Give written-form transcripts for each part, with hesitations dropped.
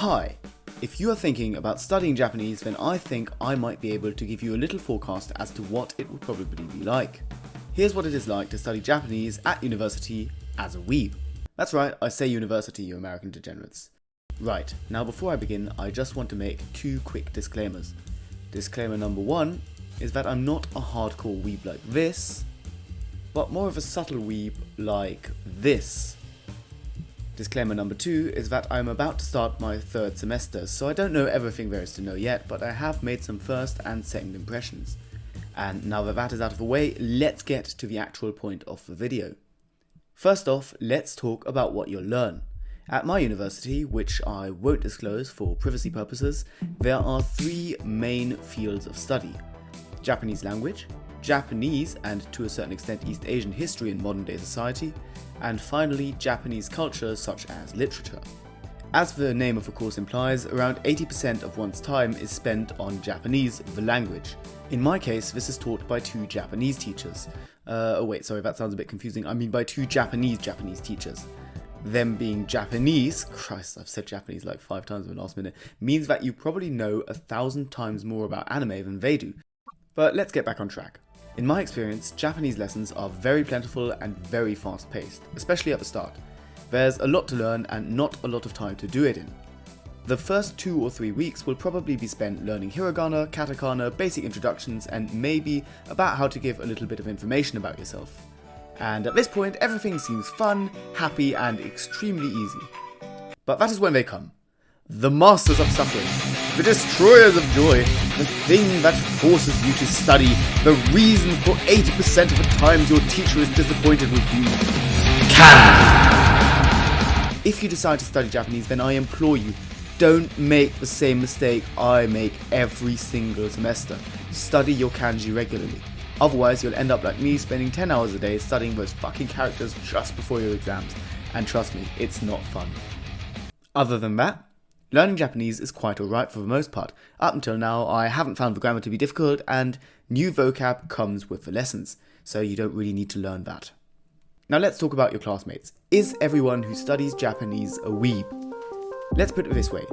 Hi! If you are thinking about studying Japanese, then I think I might be able to give you a little forecast as to what it will probably be like. Here's what it is like to study Japanese at university as a weeb. That's right, I say university, you American degenerates. Right, now before I begin, I just want to make two quick disclaimers. Disclaimer number one is that I'm not a hardcore weeb like this, but more of a subtle weeb like this. Disclaimer number two is that I'm about to start my third semester, so I don't know everything there is to know yet, but I have made some first and second impressions. And now that that is out of the way, let's get to the actual point of the video. First off, let's talk about what you'll learn. At my university, which I won't disclose for privacy purposes, there are three main fields of study: Japanese language, Japanese and to a certain extent East Asian history in modern day society, and finally Japanese culture such as literature. As the name of the course implies, around 80% of one's time is spent on Japanese, the language. In my case, this is taught by two Japanese teachers. Sorry, that sounds a bit confusing. I mean by two Japanese teachers. Them being Japanese, Christ, I've said Japanese like 5 times in the last minute, means that you probably know 1,000 times more about anime than they do. But let's get back on track. In my experience, Japanese lessons are very plentiful and very fast paced, especially at the start. There's a lot to learn and not a lot of time to do it in. The first 2 or 3 weeks will probably be spent learning hiragana, katakana, basic introductions, and maybe about how to give a little bit of information about yourself. And at this point, everything seems fun, happy, and extremely easy. But that is when they come. The masters of suffering, the destroyers of joy, the thing that forces you to study, the reason for 80% of the times your teacher is disappointed with you. Kanji! If you decide to study Japanese, then I implore you, don't make the same mistake I make every single semester. Study your kanji regularly. Otherwise, you'll end up like me, spending 10 hours a day studying those fucking characters just before your exams. And trust me, it's not fun. Other than that, learning Japanese is quite alright for the most part. Up until now, I haven't found the grammar to be difficult, and new vocab comes with the lessons, so you don't really need to learn that. Now let's talk about your classmates. Is everyone who studies Japanese a weeb? Let's put it this way.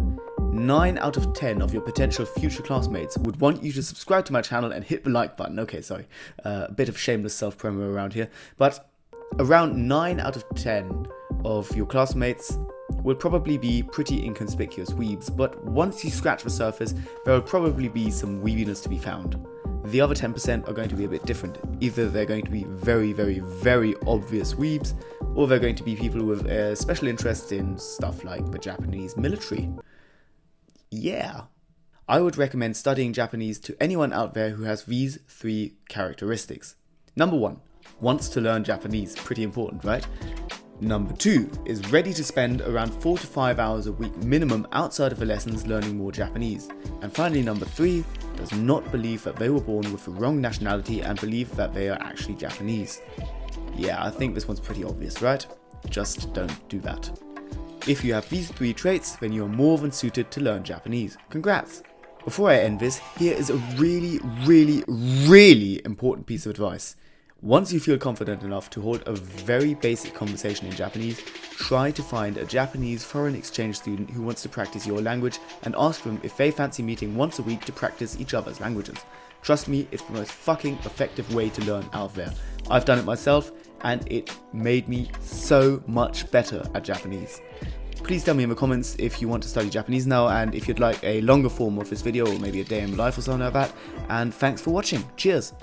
9 out of 10 of your potential future classmates would want you to subscribe to my channel and hit the like button. Okay, sorry, a bit of shameless self-promo around here, but around 9 out of 10 of your classmates will probably be pretty inconspicuous weebs, but once you scratch the surface, there will probably be some weebiness to be found. The other 10% are going to be a bit different. Either they're going to be very, very, very obvious weebs, or they're going to be people with a special interest in stuff like the Japanese military. Yeah. I would recommend studying Japanese to anyone out there who has these 3 characteristics. Number 1, wants to learn Japanese. Pretty important, right? Number 2 is ready to spend around 4 to 5 hours a week minimum outside of the lessons learning more Japanese. And finally, number 3 does not believe that they were born with the wrong nationality and believe that they are actually Japanese. Yeah, I think this one's pretty obvious, right? Just don't do that. If you have these 3 traits, then you're more than suited to learn Japanese. Congrats! Before I end this, here is a really, really, really important piece of advice. Once you feel confident enough to hold a very basic conversation in Japanese, try to find a Japanese foreign exchange student who wants to practice your language and ask them if they fancy meeting once a week to practice each other's languages. Trust me, it's the most fucking effective way to learn out there. I've done it myself and it made me so much better at Japanese. Please tell me in the comments if you want to study Japanese now and if you'd like a longer form of this video or maybe a day in my life or something like that. And thanks for watching. Cheers!